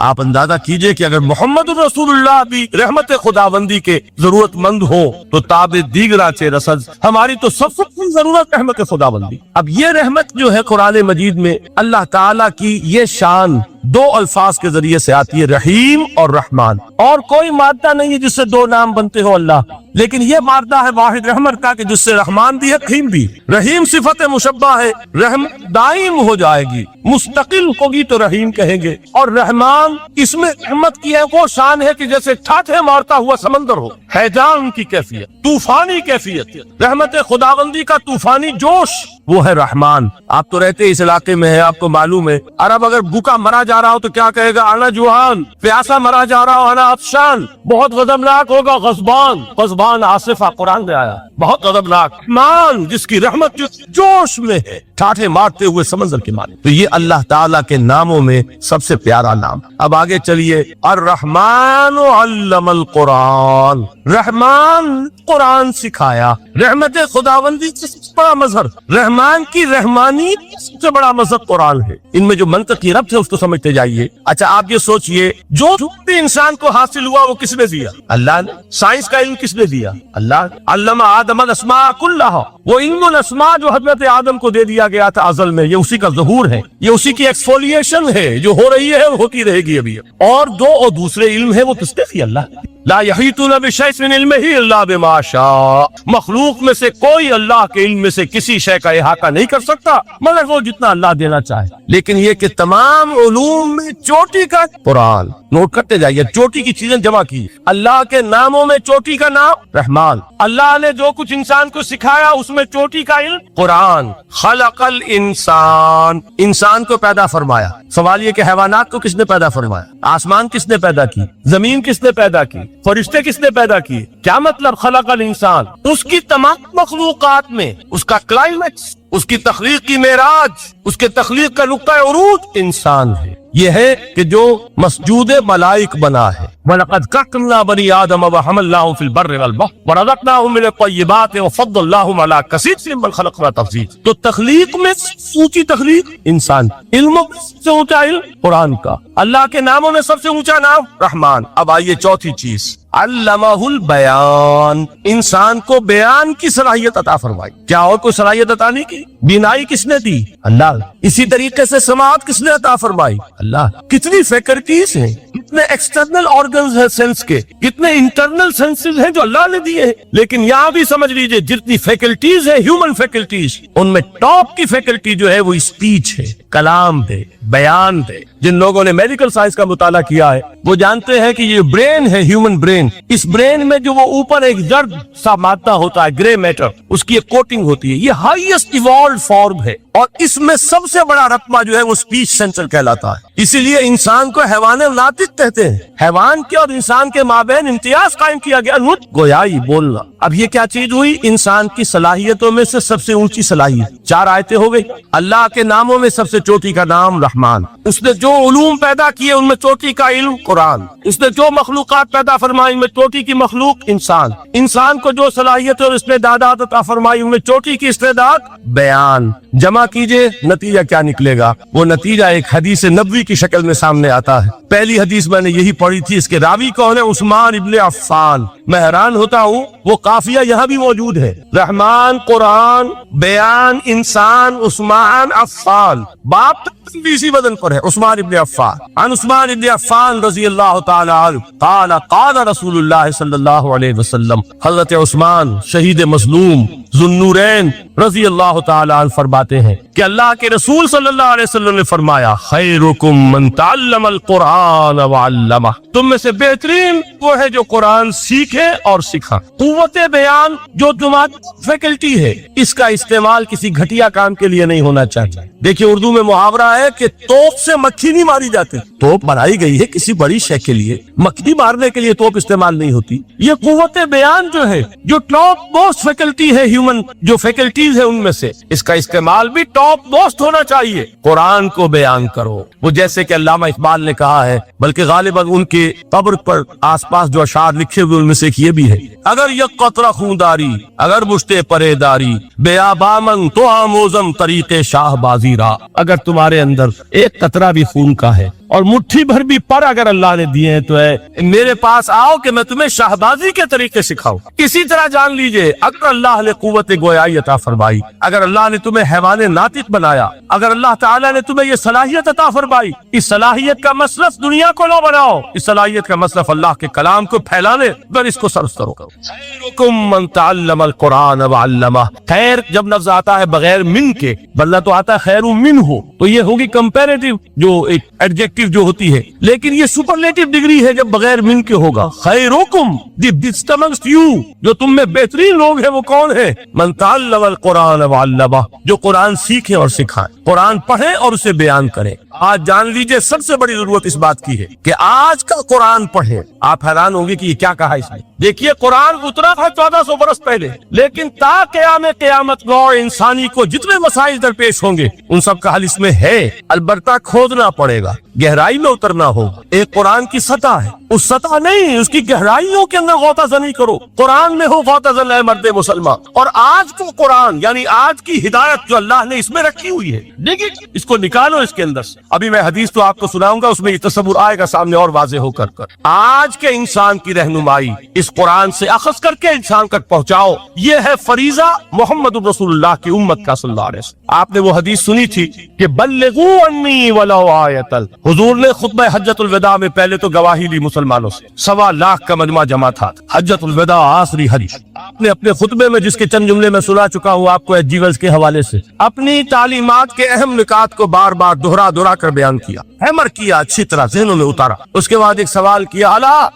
آپ اندازہ کیجئے کہ اگر محمد رسول اللہ بھی رحمت خداوندی کے ضرورت مند ہو تو تاب دیگرہ چے رسد، ہماری تو سب سے ضرورت رحمت خداوندی۔ اب یہ رحمت جو ہے قرآن مجید میں اللہ تعالیٰ کی یہ شان دو الفاظ کے ذریعے سے آتی ہے، رحیم اور رحمان، اور کوئی مادہ نہیں ہے جس سے دو نام بنتے ہو اللہ، لیکن یہ مادہ ہے واحد رحمت کا کہ جس سے رحمان بھی ہے رحیم بھی۔ رحیم صفت مشبہ ہے، رحمت دائم ہو جائے گی، مستقل ہوگی تو رحیم کہیں گے، اور رحمان اس میں رحمت کی ہے وہ شان ہے کہ جیسے ٹھاٹھے مارتا ہوا سمندر ہو، ہیجان کی کیفیت، طوفانی کیفیت، رحمت خداوندی کا طوفانی جوش، وہ ہے رحمان۔ آپ تو رہتے اس علاقے میں ہیں، آپ کو معلوم ہے عرب اگر بھوکا مرا جا رہا ہو تو کیا کہے گا؟ انا جوعان۔ پیاسا مرا جا رہا ہو انا عطشان۔ بہت غضبناک ہوگا غضبان، غضبان آصفہ قرآن میں آیا، بہت غضبناک۔ رحمان جس کی رحمت جو جوش میں ہے، ٹھاٹھے مارتے ہوئے سمندر کے مانے، تو یہ اللہ تعالیٰ کے ناموں میں سب سے پیارا نام۔ اب آگے چلیے، الرحمن علم القرآن، رحمان قرآن سکھایا۔ رحمت خداوندی سے سب سے بڑا مظہر، رحمان کی رحمانی سب سے بڑا مظہر قرآن ہے۔ ان میں جو منطقی ربط ہے اس کو سمجھتے جائیے۔ اچھا آپ یہ سوچئے، جو بھی انسان کو حاصل ہوا وہ کس نے دیا؟ اللہ نے۔ سائنس کا علم کس نے دیا؟ اللہ نے۔ علم آدم الاسماء کلھا، وہ علم الاسماء جو حضرت آدم کو دے دیا گیا تھا ازل میں، یہ اسی کا ظہور ہے، یہ اسی کی ایکسفولیشن ہے جو ہو رہی ہے اور ہوتی رہے گی ابھی۔ اور دوسرے علم ہے وہ کس نے دیا؟ اللہ نے۔ لا یحیطون بشیء من علمہ الا بما شاء، مخلوق میں سے کوئی اللہ کے علم میں سے کسی شے کا احاطہ نہیں کر سکتا مگر وہ جتنا اللہ دینا چاہے۔ لیکن یہ کہ تمام علوم میں چوٹی کا قرآن، نوٹ کرتے جائیے، چوٹی کی چیزیں جمع کی۔ اللہ کے ناموں میں چوٹی کا نام رحمان، اللہ نے جو کچھ انسان کو سکھایا اس میں چوٹی کا علم قرآن۔ خلق الانسان، انسان کو پیدا فرمایا۔ سوال یہ کہ حیوانات کو کس نے پیدا فرمایا؟ آسمان کس نے پیدا کی؟ زمین کس نے پیدا کی؟ فرشتے کس نے پیدا کیے؟ کیا مطلب خلق الانسان؟ اس کی تمام مخلوقات میں اس کا کلائمیکس، اس کی تخلیق کی معراج، اس کے تخلیق کا نقطہ عروج انسان ہے۔ یہ ہے کہ جو مسجود ملائک بنا ہے۔ وَلَقَدْ كَرَّمْنَا بَنِي آدَمَ وَحَمَلْنَاهُمْ فِي الْبَرِّ وَالْبَحْرِ وَرَزَقْنَاهُمْ مِنَ الطَّيِّبَاتِ وَفَضَّلْنَاهُمْ عَلَى كَثِيرٍ مِّمَّنْ خَلَقْنَا تَفْضِيلًا۔ تو تخلیق میں اونچی تخلیق انسان، علم میں سب سے اونچا علم قرآن کا، اللہ کے ناموں میں سب سے اونچا نام رحمان۔ اب آئیے چوتھی چیز، علمہ البیان، انسان کو بیان کی صلاحیت عطا فرمائی۔ کیا اور کوئی صلاحیت عطا نہیں کی؟ بینائی کس نے دی؟ اللہ۔ اسی طریقے سے سماعت کس نے عطا فرمائی؟ اللہ۔ کتنی فیکلٹیز ہیں، کتنے ایکسٹرنل آرگنز ہیں سینس کے، کتنے انٹرنل سینسز ہیں جو اللہ نے دیے ہیں۔ لیکن یہاں بھی سمجھ لیجئے جتنی فیکلٹیز ہیں ہیومن فیکلٹیز، ان میں ٹاپ کی فیکلٹی جو ہے وہ اسپیچ ہے، کلام دے، بیان دے۔ جن لوگوں نے میڈیکل سائنس کا مطالعہ کیا ہے وہ جانتے ہیں کہ یہ برین ہے، ہیومن برین، اس برین میں جو وہ اوپر ایک زرد سا مادہ ہوتا ہے، گرے میٹر، اس کی ایک کوٹنگ ہوتی ہے، یہ ہائیسٹ ایوالوڈ فارم ہے، اور اس میں سب سے بڑا رقبہ جو ہے وہ اسپیچ سینسر کہلاتا ہے۔ اسی لیے انسان کو حیوان ناطق کہتے ہیں۔ حیوان کے اور انسان کے مابین امتیاز قائم کیا گیا، نطق، گویائی، بولنا۔ اب یہ کیا چیز ہوئی؟ انسان کی صلاحیتوں میں سے سب سے اونچی صلاحیت۔ 4 آیتیں ہو گئی۔ اللہ کے ناموں میں سب سے چوٹی کا نام رحمان، اس نے جو علوم پیدا کیے ان میں چوٹی کا علم قرآن، اس نے جو مخلوقات پیدا فرمائی ان میں چوٹی کی مخلوق انسان، انسان کو جو صلاحیت اور استعدادات عطا فرمائی ان میں چوٹی کی استعداد بیان۔ جمع کیجئے، نتیجہ کیا نکلے گا؟ وہ نتیجہ ایک حدیث نبوی کی شکل میں سامنے آتا ہے۔ پہلی حدیث میں نے یہی پڑھی تھی، اس کے راوی کون ہے؟ عثمان ابن عفان۔ میں حیران ہوتا ہوں وہ قافیہ یہاں بھی موجود ہے، رحمان، قرآن، بیان، انسان، عثمان، عفان، باپ اسی وزن پر ہے، عثمان ابن عفان۔ عن عثمان ابن عفان رضی اللہ تعالی عنہ قال قال رسول اللہ صلی اللہ علیہ وسلم، حضرت عثمان شہید مظلوم ذو النورین رضی اللہ تعالی عنہ فرماتے ہیں کہ اللہ کے رسول صلی اللہ علیہ وسلم نے فرمایا، خیرکم من تعلم القرآن وعلمہ، تم میں سے بہترین وہ ہے جو قرآن سیکھے اور سکھا۔ قوت بیان جو تمہاری فیکلٹی ہے، اس کا استعمال کسی گھٹیا کام کے لیے نہیں ہونا چاہیے۔ دیکھیے اردو میں محاورہ ہے کہ توپ سے مکھی نہیں ماری جاتی، توپ بنائی گئی ہے کسی بڑی شے کے لیے، مکھی مارنے کے لیے توپ استعمال نہیں ہوتی۔ یہ قوت بیان جو ہے، جو ٹاپ موسٹ فیکلٹی ہے ہیومن، جو فیکلٹیز ہے ان میں سے، اس کا استعمال بھی ٹاپ موسٹ ہونا چاہیے۔ قرآن کو بیان کرو، وہ جیسے کہ علامہ اقبال نے کہا ہے، بلکہ غالباً ان کے قبر پر آس پاس جو اشعار لکھے ہوئے ان میں سے ایک یہ بھی ہے، اگر یک قطرہ خونداری، اگر مشتے پریداری، بیابامن تو آموزم طریق شاہ بازی را، اگر تمہارے اندر ایک قطرہ بھی خون کا ہے اور مٹھی بھر بھی پر اگر اللہ نے دیے ہیں تو ہے میرے پاس آؤ کہ میں تمہیں شہبازی کے طریقے سکھاؤں. اسی طرح جان لیجئے اگر اللہ نے قوت گویائی عطا فرمائی، اگر اللہ نے تمہیں حیوان ناطق بنایا، اگر اللہ تعالیٰ نے تمہیں یہ صلاحیت عطا فرمائی، اس صلاحیت کا مصرف دنیا کو نہ بناؤ، اس صلاحیت کا مصرف اللہ کے کلام کو پھیلانے پر اس کو سرس کرو. خیرکم من تعلم القرآن وعلمہ. خیر جب لفظ آتا ہے بغیر من کے، بلّہ تو آتا ہے خیر منہ، تو یہ ہوگی کمپیریٹیو جو ایک ایڈجیکٹیو جو ہوتی ہے، لیکن یہ سپرلیٹیو ڈگری ہے جب بغیر من کے ہوگا. خیرکم دی بیسٹ امنگسٹ یو، جو تم میں بہترین لوگ ہیں وہ کون ہے؟ من تعلم القرآن وعلمہ، جو قرآن سیکھیں اور سکھائیں، قرآن پڑھیں اور اسے بیان کریں. آج جان لیجئے سب سے بڑی ضرورت اس بات کی ہے کہ آج کا قرآن پڑھیں. آپ حیران ہوں گے کہ یہ کیا کہا اس نے. دیکھیے قرآن اترا تھا 1400 برس پہلے، لیکن تا قیامت نوع انسانی کو جتنے مسائل درپیش ہوں گے ان سب کا حل اس میں ہے. البتہ کھودنا پڑے گا، گہرائی میں اترنا ہوگا. ایک قرآن کی سطح ہے، اس سطح نہیں، اس کی گہرائیوں کے اندر غوطہ زنی کرو. قرآن میں ہو غوطہ زن اے مرد مسلمان. اور آج کا قرآن یعنی آج کی ہدایت جو اللہ نے اس میں رکھی ہوئی ہے، دیکھیے اس کو نکالو اس کے اندر سے. ابھی میں حدیث تو آپ کو سناؤں گا، اس میں یہ تصور آئے گا سامنے اور واضح ہو کر. آج کے انسان کی رہنمائی اس قرآن سے اخذ کر کے انسان تک پہنچاؤ. یہ ہے فریضہ محمد رسول اللہ کی امت کا صلی اللہ علیہ وسلم. آپ نے وہ حدیث سنی تھی کہ بلغوا انی ولو آیۃ. حضور نے خطبہ حجۃ الوداع میں پہلے تو گواہی لی مسلمانوں سے، 1.25 لاکھ کا مجمع جمع تھا. حجۃ الوداع آخری حدیث آپ نے اپنے خطبے میں، جس کے چند جملے میں سنا چکا ہوں آپ کو ایجیولز کے حوالے سے، اپنی تعلیمات کے اہم نکات کو بار بار دہرا کر بیان کیا، ہیمر کیا، اچھی طرح ذہنوں میں اتارا. اس کے بعد ایک سوال کیا، الا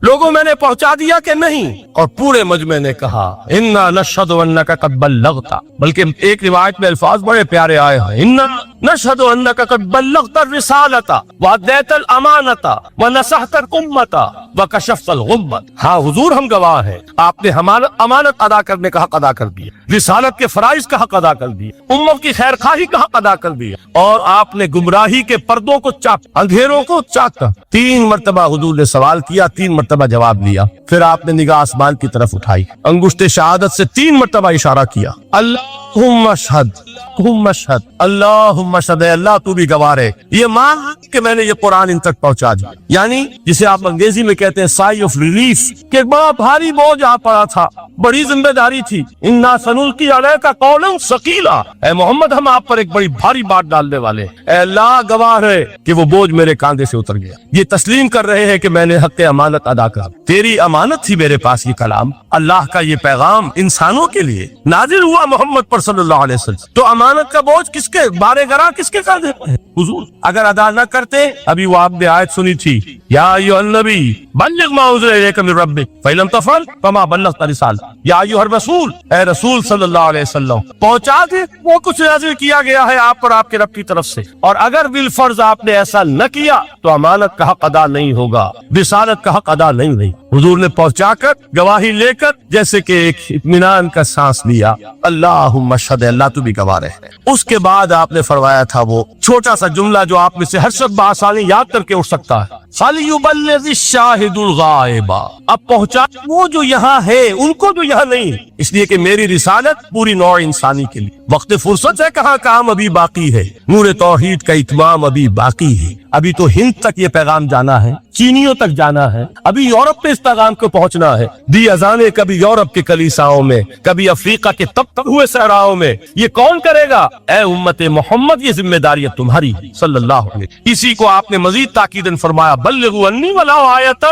لوگوں میں نے پہنچا دیا کہ نہیں؟ اور پورے مجمع نے کہا انا نشہد انک قد بلغت. بلکہ ایک روایت میں الفاظ بڑے پیارے آئے ہیں، انا نشہد انک قد بلغت الرسالۃ وادیت الامانۃ ونصحت الامۃ وکشفت الغمۃ. ہاں حضور ہم گواہ ہیں، آپ نے امانت ادا کرنے کا حق ادا کر دیا، رسالت کے فرائض کا حق ادا کر دیا، امت کی خیر خواہی کا حق ادا کر دیا، اور آپ نے گمراہی کے پردوں کو چاکا، اندھیروں کو چاکا. 3 مرتبہ حضور نے سوال کیا، 3 مرتبہ جواب لیا. پھر آپ نے نگاہ آسمان کی طرف اٹھائی، انگشت شہادت سے 3 مرتبہ اشارہ کیا، اللہم اشہد، اللہم اشہد، اللہم اشہد، اے اللہ تو بھی گواہ ہے. یہ مان کہ میں نے یہ قرآن ان تک پہنچا دیا، یعنی جسے آپ انگریزی میں کہتے ہیں سائی آف ریلیف، کہ بڑا بھاری بوجھ آ پڑا تھا، بڑی ذمہ داری تھی. انا سنلقی علیک قولا ثقیلا، اے محمد ہم آپ پر ایک بڑی بھاری بات ڈالنے والے ہیں. اے اللہ گواہ ہے کہ وہ بوجھ میرے کاندھے سے اتر گیا. یہ تسلیم کر رہے ہیں کہ میں نے حق امانت ادا کر، تیری امانت تھی میرے پاس یہ کلام، اللہ کا یہ پیغام انسانوں کے لیے نازل ہوا محمد پر صلی اللہ علیہ وسلم. تو امانت کا بوجھ کس کے بارے گرا، کس کے کاندھے پر ہے؟ حضور. اگر ادا نہ کرتے، ابھی وہ آپ نے آیت سنی تھی، یا ایھا النبی بلغ ما انزل الیک من ربک فإن لم تفعل فما بلغت رسالتہ. یا ایھا الرسول، اے رسول صلی اللہ علیہ وسلم پہنچا دے وہ کچھ نازل کیا گیا ہے آپ پر آپ کے رب کی طرف سے، اور اگر بالفرض آپ نے ایسا نہ کیا تو امانت کا حق ادا نہیں ہوگا، رسالت کا حق ادا نہیں ہوئی. حضور نے پہنچا کر گواہی لے کر جیسے کہ ایک اطمینان کا سانس لیا، اللہم اشہد، اللہ تو بھی گواہ رہے. اس کے بعد آپ نے فرمایا تھا وہ چھوٹا سا جملہ جو آپ میں سے ہر شخص بآسانی یاد کر کے اٹھ سکتا ہے، فَلْيُبَلِّغِ الشَّاهِدُ الْغَائِبَ. اب پہنچا وہ جو یہاں ہے ان کو جو یہاں نہیں، اس لیے کہ میری رسالت پوری نوع انسانی کے لیے. وقت فرصت ہے، کہاں کام ابھی باقی ہے، نور توحید کا اتمام ابھی باقی ہے. ابھی تو ہند تک یہ پیغام جانا ہے، چینیوں تک جانا ہے، ابھی یورپ پہ اس پیغام کو پہنچنا ہے. دی اذانیں کبھی یورپ کے کلیساؤں میں، کبھی افریقہ کے تب تک ہوئے صحراؤں میں. یہ کون کرے گا؟ اے امت محمد، یہ ذمہ داری تمہاری صلی اللہ علیہ وسلم. اسی کو آپ نے مزید تاکیدن فرمایا، بلغوا انی ولو آیۃ.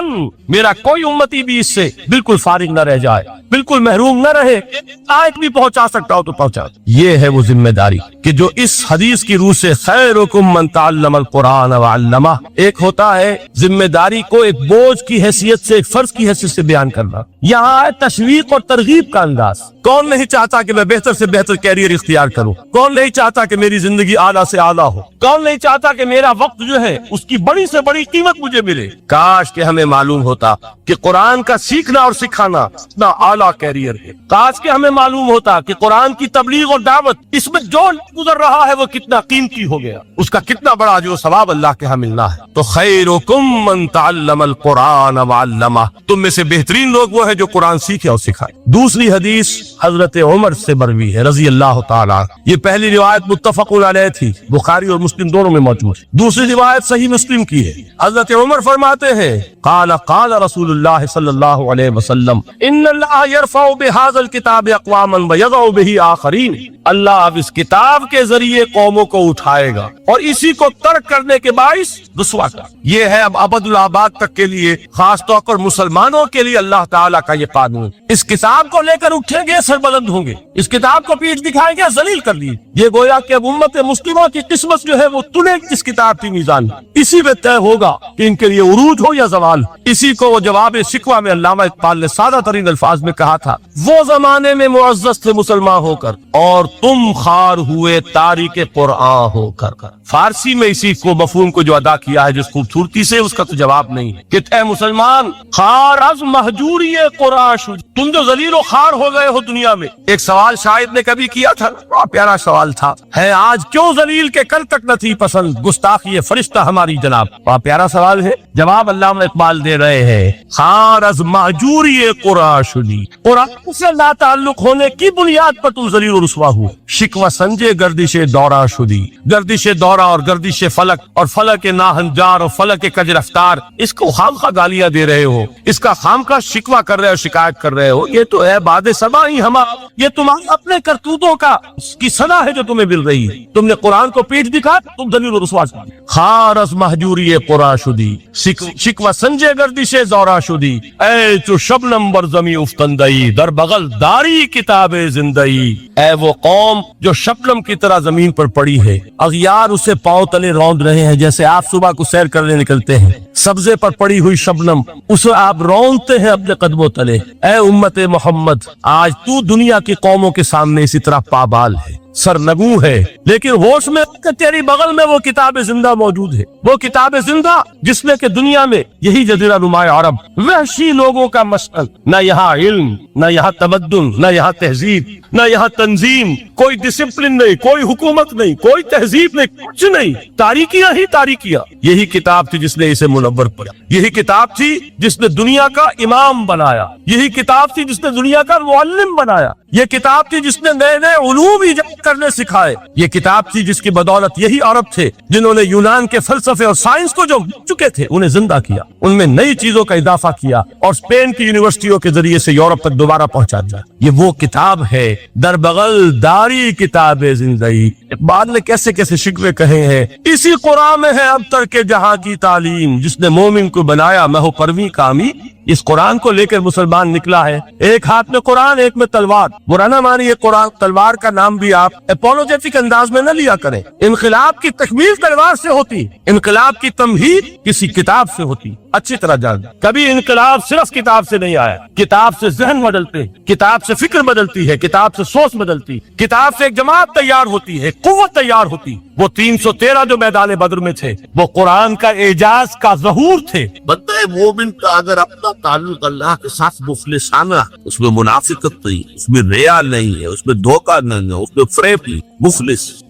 میرا کوئی امتی بھی اس سے بالکل فارغ نہ رہ جائے، بالکل محروم نہ رہے. آیت بھی پہنچا سکتا ہو تو پہنچا. یہ ہے وہ ذمہ داری کہ جو اس حدیث کی روح سے خیرکم من تعلم القرآن وعلمہ. ایک ہوتا ہے ذمہ داری کو ایک بوجھ کی حیثیت سے، ایک فرض کی حیثیت سے بیان کرنا. یہاں ہے تشویق اور ترغیب کا انداز. کون نہیں چاہتا کہ میں بہتر سے بہتر کیریئر اختیار کروں؟ کون نہیں چاہتا کہ میری زندگی اعلیٰ سے اعلیٰ ہو؟ کون نہیں چاہتا کہ میرا وقت جو ہے اس کی بڑی سے بڑی قیمت مجھے ملے؟ کاش کہ ہمیں معلوم ہوتا کہ قرآن کا سیکھنا اور سکھانا اتنا اعلیٰ کیریئر ہے. کاش کہ ہمیں معلوم ہوتا کہ قرآن کی تبلیغ اور دعوت اس میں جو گزر رہا ہے وہ کتنا قیمتی ہو گیا، اس کا کتنا بڑا جو ثواب اللہ کے ہاں ملنا ہے. تو خیرکم من تعلم القرآن وعلمہ، تم میں سے بہترین لوگ وہ ہیں جو قرآن سیکھے اور سکھائے. دوسری حدیث حضرت عمر سے مروی ہے رضی اللہ تعالیٰ. یہ پہلی روایت متفق علیہ تھی، بخاری اور مسلم دونوں میں موجود ہے. دوسری روایت صحیح مسلم کی ہے. حضرت عمر فرماتے ہیں قال قال رسول اللہ صلی اللہ علیہ وسلم ان اللہ یرفع بہذا الکتاب اقواما ویضع بہ آخرین. اللہ اب اس کتاب کے ذریعے قوموں کو اٹھائے گا اور اسی کو ترک کرنے کے باعث رسوا کر. یہ ہے اب ابد الآباد تک کے لیے، خاص طور پر مسلمانوں کے لیے اللہ تعالیٰ کا یہ قانون. اس کتاب کو لے کر اٹھیں گے سربلند ہوں گے، اس کتاب کو پیٹھ دکھائیں گے ذلیل کر لیے. یہ گویا کہ اب امت مسلمہ کی قسمت جو ہے وہ تلے کس کتاب کی میزان، اسی میں طے ہوگا کہ ان کے لیے عروج ہو یا زوال. اسی کو وہ جواب شکوہ میں علامہ اقبال نے سادہ ترین الفاظ میں کہا تھا، وہ زمانے میں معزز تھے مسلمان ہو کر اور تم خار ہوئے تاریخ قرآن ہو کر. فارسی میں اسی کو مفہوم کو جو ادا کیا ہے جس خوبصورتی سے، اس کا تو جواب نہیں ہے کہ اے مسلمان خار از مہجوری قرآن شد، تم جو ذلیل و خار ہو گئے ہو دنیا میں. ایک سوال شاعر نے کبھی کیا تھا، بڑا پیارا سوال تھا، ہے آج کیوں ذلیل کے کل تک نہ تھی پسند گستاخی فرشتہ ہماری جناب. بڑا پیارا سوال ہے. جواب علامہ اقبال دے رہے ہیں خار از مہجوری قرآن شدی، قرآن سے لا تعلق ہونے کی بنیاد پر تم ذلیل و رسوا ہو. شکوہ سنجے گردش دورہ شدی، گردش دورہ اور گردش فلک اور فلک ناہنجار اور فلک کج رفتار، اس کو خامخواہ گالیاں دے رہے ہو، اس کا خامخواہ شکوہ کر رہے ہو، شکایت کر رہے ہو. یہ تو ہے باد سبا ہی ہما، یہ تمہارے اپنے کرتوتوں کا کی سزا ہے جو تمہیں مل رہی ہے. تم نے قرآن کو پیٹ دکھا، تم ذلیل و رسوا. خار از مہجوری قرآن شدی، شکوہ سنجے گردش دورہ شدی، اے چو شبنم بر زمیں افتندئی در بغل داری کتاب زندئی. اے وہ قوم جو شبنم کی طرح زمین پر پڑی ہے، اغیار اسے پاؤں تلے روند رہے ہیں. جیسے آپ صبح کو سیر کرنے نکلتے ہیں، سبزے پر پڑی ہوئی شبنم اسے آپ روندتے ہیں اپنے قدموں تلے. اے امت محمد، آج تو دنیا کی قوموں کے سامنے اسی طرح پابال ہے، سرنگوں ہے، لیکن ہوش میں کہ تیری بغل میں وہ کتاب زندہ موجود ہے. وہ کتاب زندہ جس میں کہ دنیا میں یہی جزیرہ نما عرب وحشی لوگوں کا مسکن، نہ یہاں علم، نہ یہاں تمدن، نہ یہاں تہذیب، نہ یہاں تنظیم، کوئی ڈسپلن نہیں، کوئی حکومت نہیں، کوئی تہذیب نہیں، کچھ نہیں، تاریکیاں ہی تاریکیاں. یہی کتاب تھی جس نے اسے منور کیا، یہی کتاب تھی جس نے دنیا کا امام بنایا، یہی کتاب تھی جس نے دنیا کا معلم بنایا، یہ کتاب تھی جس نے نئے نئے علوم ایجاد کرنے سکھائے. یہ کتاب تھی جس کی بدولت یہی عرب تھے جنہوں نے یونان کے فلسفے اور سائنس کو جو چکے تھے انہیں زندہ کیا، ان میں نئی چیزوں کا اضافہ کیا اور اسپین کی یونیورسٹیوں کے ذریعے سے یورپ تک دوبارہ پہنچا دیا. یہ وہ کتاب ہے در بغل داری کتاب زندگی. اقبال نے کیسے کیسے شکوے کہے ہیں. اسی قرآن میں ہے اب تک جہاں کی تعلیم، جس نے مومن کو بنایا مہو پرویں کامی. اس قرآن کو لے کر مسلمان نکلا ہے، ایک ہاتھ میں قرآن ایک میں تلوار. برا نہ مانیے قرآن تلوار کا نام بھی آپ اپولوجیٹک انداز میں نہ لیا کریں. انقلاب کی تکمیل تلوار سے ہوتی، انقلاب کی تمہید کسی کتاب سے ہوتی. اچھی طرح جان، کبھی انقلاب صرف کتاب سے نہیں آیا. کتاب سے ذہن بدلتے، کتاب سے فکر بدلتی ہے، کتاب سے سوچ بدلتی، کتاب سے ایک جماعت تیار ہوتی ہے، قوت تیار ہوتی. وہ 313 جو میدان بدر میں تھے وہ قرآن کا اعجاز کا ظہور تھے. بندہ مومن کا اگر اپنا تعلق اللہ کے ساتھ مخلصانہ، اس میں منافقت نہیں، اس میں ریا نہیں ہے، اس میں دھوکہ نہیں ہے، اس میں فریب نہیں،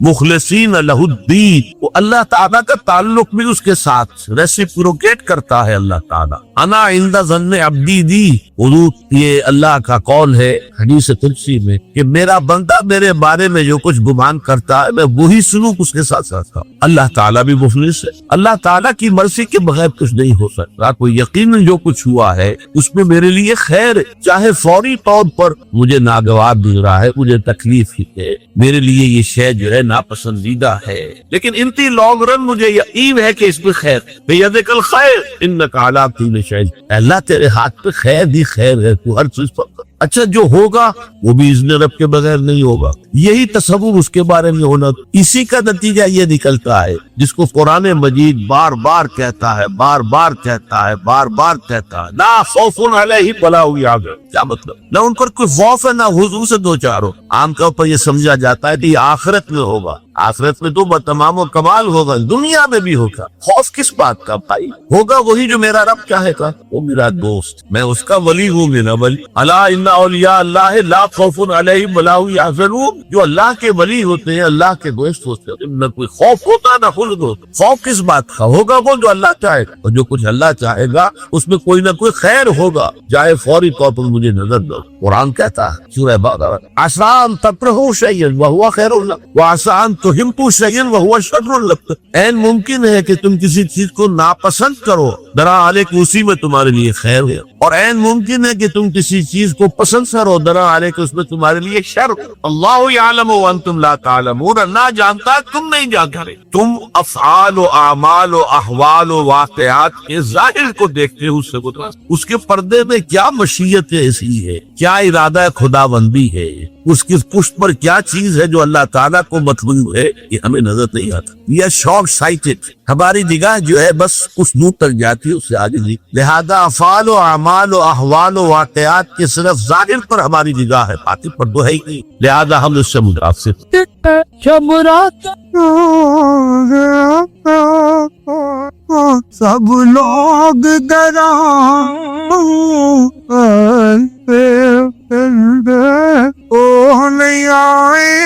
مخلصین لہ الدین، وہ اللہ تعالیٰ کا تعلق بھی اس کے ساتھ ریسیپروکیٹ کرتا ہے. اللہ تعالیٰ انا عند ظن عبدی دی، حضور یہ اللہ کا قول ہے حدیث قدسی میں کہ میرا بندہ میرے بارے میں جو کچھ گمان کرتا ہے میں وہی سلوک اس کے ساتھ کرتا ہوں. اللہ تعالیٰ بھی مخلص ہے. اللہ تعالیٰ کی مرضی کے بغیر کچھ نہیں ہو سکتا. کوئی یقیناً جو کچھ ہوا ہے اس میں میرے لیے خیر ہے، چاہے فوری طور پر مجھے ناگوار دکھ رہا ہے، مجھے تکلیف ہی ہے، میرے لیے یہ شے جو ہے ناپسندیدہ ہے، لیکن انتی لانگ رن مجھے یقین ہے کہ اس میں خیر بیدک الخیر انک علی کل شیء. اللہ تیرے ہاتھ پہ خیر ہی خیر ہے، تو ہر چیز پر اچھا جو ہوگا وہ بھی اذن رب کے بغیر نہیں ہوگا. یہی تصور اس کے بارے میں ہونا، اسی کا نتیجہ یہ نکلتا ہے جس کو قرآن مجید بار بار کہتا ہے، بار بار کہتا ہے، بار بار کہتا ہے، لا خوف علیہم ولا هم یحزنون. کیا مطلب؟ نہ ان پر کوئی خوف ہے نہ حضور سے دو چار ہو. عام طور پر یہ سمجھا جاتا ہے کہ یہ آخرت میں ہوگا، آخرت میں تو تمام و کمال ہوگا، دنیا میں بھی ہوگا. خوف کس بات کا بھائی؟ ہوگا وہی جو میرا رب چاہے گا، وہ میرا دوست، میں اس کا ولی ہوں، میرا ولی. الا ان اولیاء اللہ لا خوف علیہم ولا هم یحزنون، جو اللہ کے ولی ہوتے ہیں، اللہ کے دوست ہوتے ہیں، ان میں کوئی خوف ہوتا نہ حزن ہوتا۔ خوف کس بات کا ہوگا؟ وہ جو اللہ چاہے گا، اور جو کچھ اللہ چاہے گا اس میں کوئی نہ کوئی خیر ہوگا، چاہے فوری طور پر مجھے نظر دو۔ قرآن کہتا ہے سورہ بقرہ، عسیٰ ان تکرہوا شیئا وہو خیر لکم وعسیٰ ان تحبوا شیئا وہو شر لکم، عین ممکن ہے کہ تم کسی چیز کو ناپسند کرو، درحال کہ اسی میں تمہارے لیے خیر ہے، اور عین ممکن ہے کہ تم کسی چیز کو پسند کرو، درحال کہ اس میں تمہارے لیے شر ہو۔ اللہ یعلم وانتم لا تعلمون، اللہ جانتا تم نہیں جانتے، تم افعال و اعمال و احوال و واقعات کے ظاہر کو دیکھتے ہو، اس کے پردے میں کیا مشیت ایسی ہے، کیا ارادہ خدا بندی ہے، اس کی پشت پر کیا چیز ہے جو اللہ تعالیٰ کو مطلوب ہے، یہ ہمیں نظر نہیں آتا۔ یہ شارٹ سائٹڈ، ہماری نگاہ جو ہے بس کچھ دور تک جاتی ہے، اس سے آگے نہیں، لہذا افعال و اعمال و احوال و واقعات کے صرف ظاہر پر ہماری نگاہ ہے، باطن پر تو ہے ہی نہیں، لہذا ہم اس سے متاثر۔ سب لوگ نہیں آئے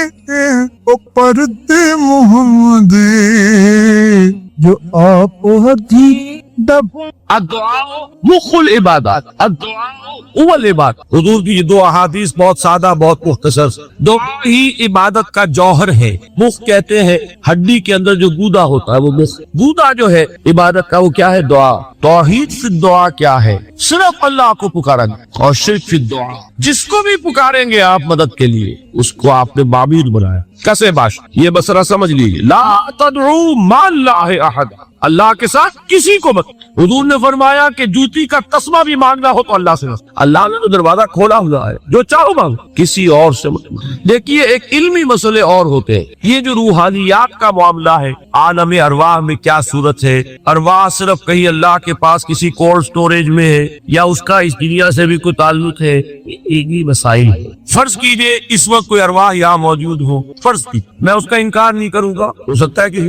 پردے محمد جو آپ ہتھی دب۔ الدعاء مخ العبادات، الدعاء هو العبادت۔ حضور کی یہ دو احادیث بہت سادہ، بہت مختصر، دعا ہی عبادت کا جوہر ہے۔ مخ کہتے ہیں ہڈی کے اندر جو گودا ہوتا ہے، وہ مخ، گودا جو ہے عبادت کا وہ کیا ہے؟ دعا۔ توحید فی الدعا کیا ہے؟ صرف اللہ کو پکارا گیا، اور شرک فی الدعا، جس کو بھی پکاریں گے آپ مدد کے لیے اس کو آپ نے معبود بنایا۔ کسے باش یہ مسئلہ سمجھ لیجیے، لا تدعو مع اللہ احد، اللہ کے ساتھ کسی کو مت۔ حضور نے فرمایا کہ جوتی کا تسمہ بھی مانگنا ہو تو اللہ سے مت۔ اللہ نے تو دروازہ کھولا ہوا ہے، جو چاہو مانگو، کسی اور سے مت۔ دیکھیے ایک علمی مسئلے اور ہوتے ہیں، یہ جو روحانیات کا معاملہ ہے، عالم ارواح میں کیا صورت ہے، ارواح صرف کہیں اللہ کے پاس کسی کولڈ سٹوریج میں ہے یا اس کا اس دنیا سے بھی کوئی تعلق ہے، ایک ہی مسائل ہے۔ فرض کیجئے اس وقت کوئی ارواح یہاں موجود ہو، فرض کی، میں اس کا انکار نہیں کروں گا، ہو سکتا ہے کہ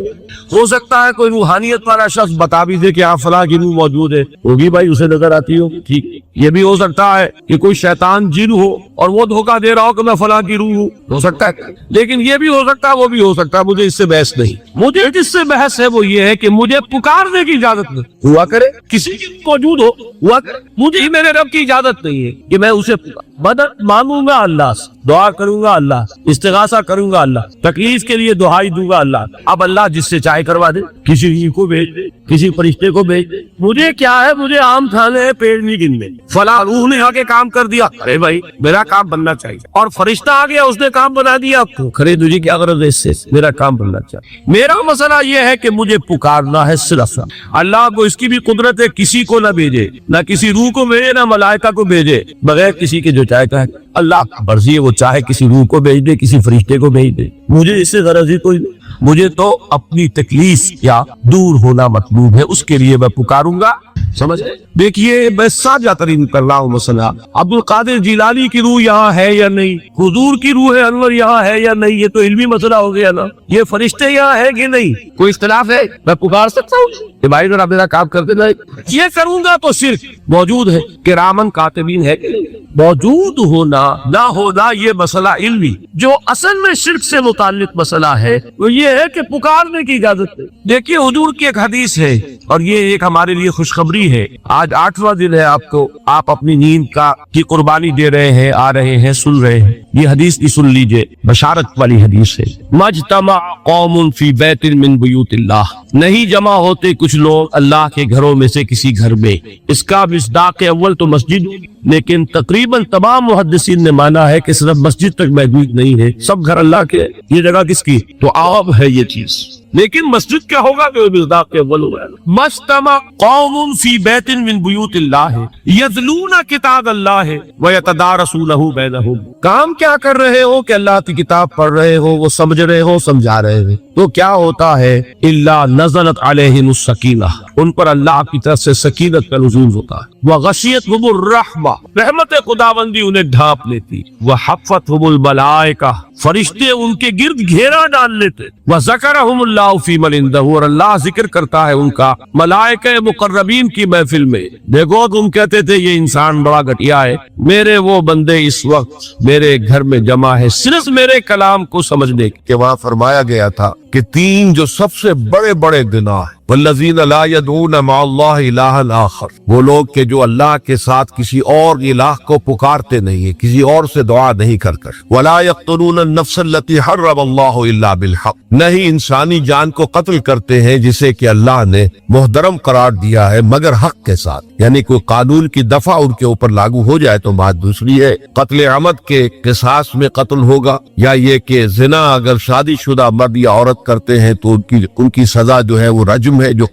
ہو سکتا ہے کوئی روحانیت والا شخص بتا بھی دے کہ آپ فلاں کی روح موجود ہے، ہوگی بھائی، اسے نظر آتی ہو، ٹھیک۔ یہ بھی ہو سکتا ہے کہ کوئی شیطان جن ہو اور وہ دھوکہ دے رہا ہو کہ میں فلاں کی روح ہوں، ہو سکتا ہے۔ لیکن یہ بھی ہو سکتا ہے، وہ بھی ہو سکتا ہے، مجھے اس سے بحث نہیں۔ مجھے جس سے بحث ہے وہ یہ ہے کہ مجھے پکارنے کی اجازت نہیں، ہوا کرے کسی کی موجود ہوا کرے، مجھے میرے رب کی اجازت نہیں ہے کہ میں اسے مدد مانگوں گا اللہ سے، دعا کروں گا اللہ سے، استغاثہ کروں گا اللہ، تکلیف کے لیے دعائی دوں گا اللہ۔ اب اللہ جس سے چاہے کروا دے، کسی کو بھیج دے، کسی فرشتے کو بھیج دے، مجھے کیا ہے، مجھے آم کھانے ہیں، پیڑ نہیں گننے۔ فلاں روح نے آ کے کام کر دیا، ارے بھائی میرا کام بننا چاہیے، اور فرشتہ آ گیا اس نے کام بنا دیا، خرید تجھے کیا غرض ہے اس سے، میرا کام بننا چاہیے۔ میرا مسئلہ یہ ہے کہ مجھے پکارنا ہے صرف اللہ کو، اس کی بھی قدرت ہے کسی کو نہ بھیجے، نہ کسی روح کو بھیجے، نہ ملائکہ کو بھیجے، بغیر کسی کے جو چاہے کہے۔ اللہ کا مرضی ہے، وہ چاہے کسی روح کو بھیج دے، کسی فرشتے کو بھیج دے، مجھے اس سے غرض ہی کوئی نہیں۔ مجھے تو اپنی تکلیف یا دور ہونا مطلوب ہے، اس کے لیے میں پکاروں گا، سمجھ۔ دیکھیے میں سادہ ترین کر رہا ہوں مسئلہ، عبد القادر جیلانی کی روح یہاں ہے یا نہیں، حضور کی روح انور یہاں ہے یا نہیں، یہ تو علمی مسئلہ ہو گیا نا۔ یہ فرشتے یہاں ہے کہ نہیں، کوئی اختلاف ہے، میں پکار سکتا ہوں کہ بھائی ذرا میرا کام کر دینا۔ یہ کروں گا تو صرف موجود ہے کرامن کاتبین ہے کہ نہیں، موجود ہونا نہ ہونا یہ مسئلہ علمی۔ جو اصل میں شرک سے متعلق مسئلہ ہے وہ یہ ہے کہ پکارنے کی اجازت ہے۔ دیکھیے حضور کی ایک حدیث ہے، اور یہ ایک ہمارے لیے خوشخبری ہے، آج 8واں دن ہے آپ اپنی نیند کی قربانی دے رہے ہیں، آ رہے ہیں، سن رہے ہیں، یہ حدیث کی سن لیجئے، بشارت والی حدیث ہے۔ مجتمع قوم فی بیت من بیوت اللہ، نہیں جمع ہوتے کچھ لوگ اللہ کے گھروں میں سے کسی گھر میں۔ اس کا مصداق اول تو مسجد، لیکن تقریباً تمام محدثین نے مانا ہے کہ صرف مسجد تک محدود نہیں ہے، سب گھر اللہ کے، یہ جگہ کس کی؟ تو عام ہے یہ چیز، لیکن مسجد کیا ہوگا کہ مصداق اول ہوا ہے۔ مجتمع قوم فی بیت من بیوت اللہ یتلون کتاب اللہ ویتدارسونہ بینہم، کام کیا کر رہے ہو کہ اللہ کی کتاب پڑھ رہے ہو، وہ سمجھ رہے ہو، سمجھا رہے ہو، تو کیا ہوتا ہے الا نزلت علیہم السکینہ، ان پر اللہ کی طرف سے سکینت کا نزول ہوتا ہے، وغشیتہم الرحمہ، رحمت خداوندی انہیں ڈھانپ لیتی، وحفتہم الملائکہ، فرشتے ان کے گرد گھیرا ڈال لیتے، وذکرہم اللہ فی من عندہ، اور اللہ ذکر کرتا ہے ان کا ملائکہ مقربین کی محفل میں۔ دیکھو تم کہتے تھے یہ انسان بڑا گھٹیا ہے، میرے وہ بندے اس وقت میرے گھر میں جمع ہے صرف میرے کلام کو سمجھنے کے۔ کہ وہاں فرمایا گیا تھا کہ تین جو سب سے بڑے بڑے گناہ ہیں، والذین لا يدعون مع اللہ الہا آخر، وہ لوگ کہ جو اللہ کے ساتھ کسی اور الہ کو پکارتے نہیں ہیں، کسی اور سے دعا نہیں کرتے، ولا يقتلون النفس التي حرم اللہ الا بالحق، نہیں انسانی جان کو قتل کرتے ہیں جسے کہ اللہ نے محترم قرار دیا ہے مگر حق کے ساتھ، یعنی کوئی قانون کی دفعہ ان کے اوپر لاگو ہو جائے تو بات دوسری ہے، قتل عمد کے قصاص میں قتل ہوگا، یا یہ کہ زنا اگر شادی شدہ مرد یا عورت کرتے ہیں تو ان کی سزا جو ہے وہ رجم ہے، جو